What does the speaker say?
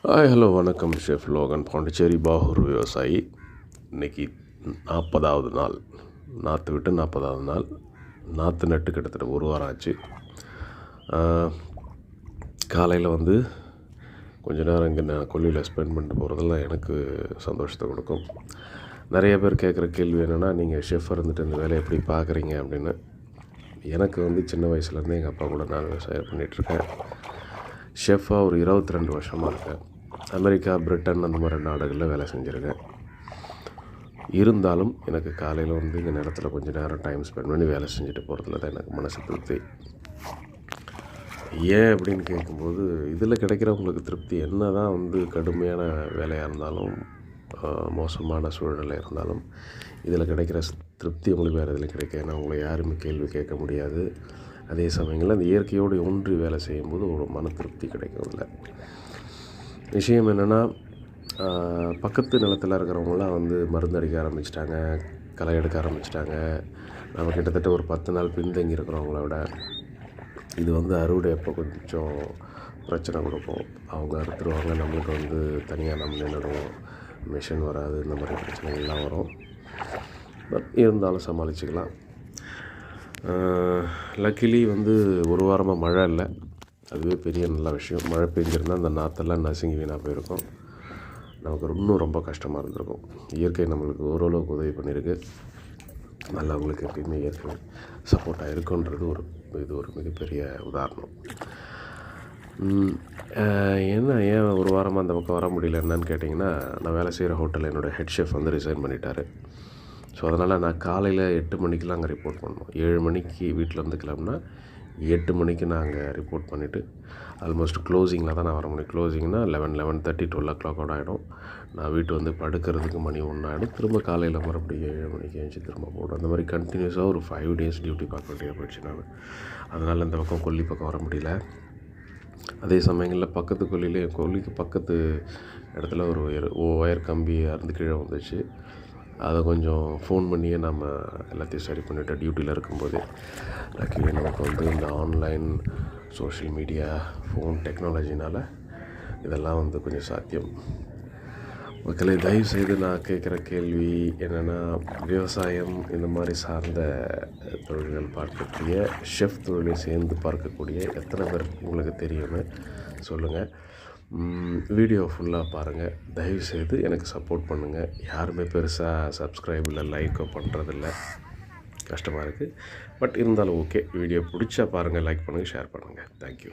Hi hello வணக்கம். Chef Logan, Pondicherry, Bahour விவசாயி. இன்றைக்கி 40வது நாள், நாற்று விட்டு 40வது நாள். நாற்று நட்டு கிட்டத்தட்ட ஒரு வாரம் ஆச்சு. காலையில் கொஞ்ச நேரம் இங்கே நான் கொல்லியில் ஸ்பெண்ட் பண்ணிட்டு போகிறதெல்லாம் எனக்கு சந்தோஷத்தை கொடுக்கும். நிறைய பேர் கேட்குற கேள்வி என்னென்னா, நீங்கள் ஷெஃப் இருந்துட்டு இந்த வேலையை எப்படி பார்க்குறீங்க அப்படின்னு. எனக்கு சின்ன வயசுலேருந்தே எங்கள் அப்பா கூட நான் விவசாயம் பண்ணிகிட்ருக்கேன். ஷெஃபாக ஒரு 22 வருஷமாக இருக்கேன். அமெரிக்கா, பிரிட்டன் அந்த மாதிரி நாடுகளில் வேலை செஞ்சுருக்கேன். இருந்தாலும் எனக்கு காலையில் இந்த நேரத்தில் கொஞ்சம் நேரம் டைம் ஸ்பெண்ட் பண்ணி வேலை செஞ்சுட்டு போகிறதுல தான் எனக்கு மனசு திருப்தி. ஏன் அப்படின்னு கேட்கும்போது, இதில் கிடைக்கிற உங்களுக்கு திருப்தி என்ன தான் கடுமையான வேலையாக இருந்தாலும், மோசமான சூழ்நிலை இருந்தாலும், இதில் கிடைக்கிற திருப்தி உங்களுக்கு வேறு இதில் கிடைக்க. ஏன்னா உங்களை யாருமே கேள்வி கேட்க முடியாது. அதே சமயங்களில் அந்த இயற்கையோடு ஒன்றி வேலை செய்யும்போது ஒரு மன திருப்தி கிடைக்கும். இல்லை விஷயம் என்னென்னா, பக்கத்து நிலத்தில் இருக்கிறவங்களாம் மருந்து அடிக்க ஆரம்பிச்சிட்டாங்க, களை எடுக்க ஆரம்பிச்சிட்டாங்க. நம்ம கிட்டத்தட்ட ஒரு 10 நாள் பின்தங்கி இருக்கிறவங்கள விட இது அறுவடை அப்போ கொஞ்சம் பிரச்சனை கொடுக்கும். அவங்க அறுத்துருவாங்க, நம்மளுக்கு தனியாக நம்ம நின்றுடுவோம், மிஷின் வராது, இந்த மாதிரி பிரச்சனைகள்லாம் வரும். பட் இருந்தாலும் சமாளிச்சுக்கலாம். லக்கிலி ஒரு வாரமாக மழை இல்லை, அதுவே பெரிய நல்ல விஷயம். மழை பெஞ்சிருந்தால் அந்த நாற்றெல்லாம் நசுங்கி வீணாக போயிருக்கும். நமக்கு இன்னும் ரொம்ப கஷ்டமாக இருந்திருக்கும். இயற்கை நம்மளுக்கு ஓரளவுக்கு உதவி பண்ணியிருக்கு. நல்லவங்களுக்கு எப்பயுமே இயற்கை சப்போர்ட்டாக இருக்குன்றது இது ஒரு மிகப்பெரிய உதாரணம். ஏன் ஒரு வாரமாக அந்த பக்கம் வர முடியல என்னன்னு கேட்டிங்கன்னா, நான் வேலை செய்கிற ஹோட்டலில் என்னோடய ஹெட் ஷெஃப் ரிசைன் பண்ணிட்டார். ஸோ அதனால் நான் காலையில் 8 மணிக்கெலாம் அங்கே ரிப்போர்ட் பண்ணணும். 7 மணிக்கு வீட்டிலேருந்து கிளம்புனா 8 மணிக்கு நான் அங்கே ரிப்போர்ட் பண்ணிவிட்டு, ஆல்மோஸ்ட் க்ளோசிங்கில் தான் நான் வர முடியும். க்ளோசிங்னால் 11:30 12 ஆகிடும். நான் வீட்டு படுக்கிறதுக்கு மணி 1 ஆகிடும். திரும்ப காலையில் மறுபடியும் 7 மணிக்கு எழுந்துச்சி திரும்ப போடும். அந்த மாதிரி கண்டினியூஸாக ஒரு 5 days டியூட்டி பார்க்க வேண்டியதாக போயிடுச்சு நான். அதனால் இந்த பக்கம் கொல்லி பக்கம் வர முடியல. அதே சமயங்களில் கொல்லிக்கு பக்கத்து இடத்துல ஒரு ஒயர் கம்பி அறுந்து கீழே வந்துச்சு. அதை கொஞ்சம் ஃபோன் பண்ணியே நம்ம எல்லாத்தையும் சரி பண்ணிவிட்டு டியூட்டியில் இருக்கும்போதே. லக்கிலி நமக்கு இந்த ஆன்லைன் சோஷியல் மீடியா, ஃபோன் டெக்னாலஜினால் இதெல்லாம் கொஞ்சம் சாத்தியம். மக்களை தயவுசெய்து நான் கேட்குற கேள்வி என்னென்னா, விவசாயம் இந்த மாதிரி சார்ந்த தொழில்கள் பார்க்கக்கூடிய, ஷெஃப் தொழிலை சேர்ந்து பார்க்கக்கூடிய எத்தனை பேர் உங்களுக்கு தெரியும்னு சொல்லுங்கள். வீடியோ ஃபுல்லாக பாருங்கள். தயவுசெய்து எனக்கு சப்போர்ட் பண்ணுங்கள். யாருமே பெருசாக சப்ஸ்கிரைப் இல்லை, லைக்கோ பண்ணுறதில்ல. கஷ்டமாக இருக்குது. பட் இருந்தாலும் ஓகே, வீடியோ பிடிச்சா பாருங்கள், லைக் பண்ணுங்கள், ஷேர் பண்ணுங்கள். தேங்க்யூ.